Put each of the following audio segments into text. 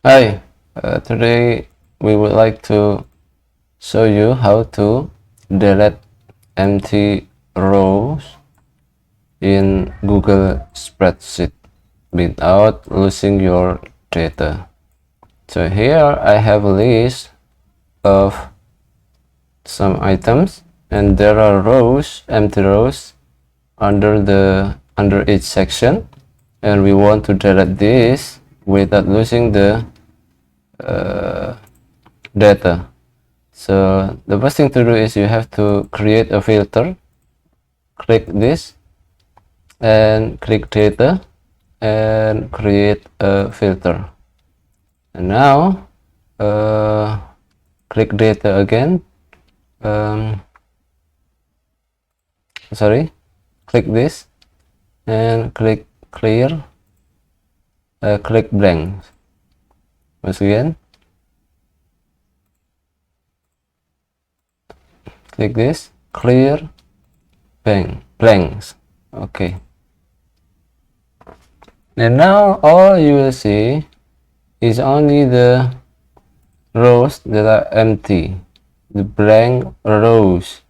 Hi, today we would like to show you how to delete empty rows in Google Spreadsheet without losing your data. So here I have a list of some items, and there are rows, empty rows under each section, and we want to delete this without losing the data. So the first thing to do is you have to create a filter. Click this and click data and create a filter. And now click data again. Click this and click clear. Click blank. Once again, click this, clear blanks. Okay. And now all you will see is only the rows that are empty, the blank rows.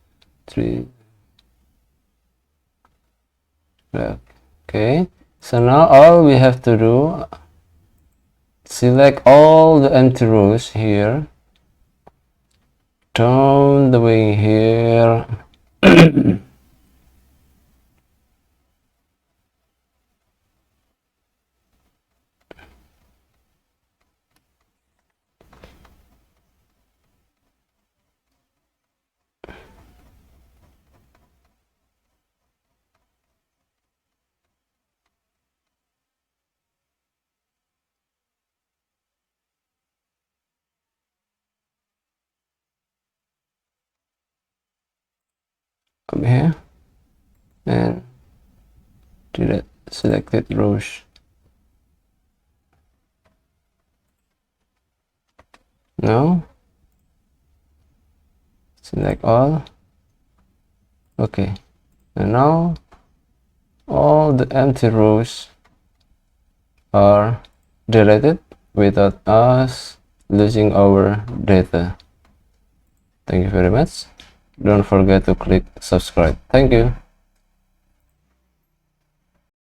Okay, so now all we have to do, select all the empty rows here, down the way here. Up here and delete selected rows. Now select all. Okay, and now all the empty rows are deleted without us losing our data. Thank you very much. Don't forget to click subscribe. Thank you.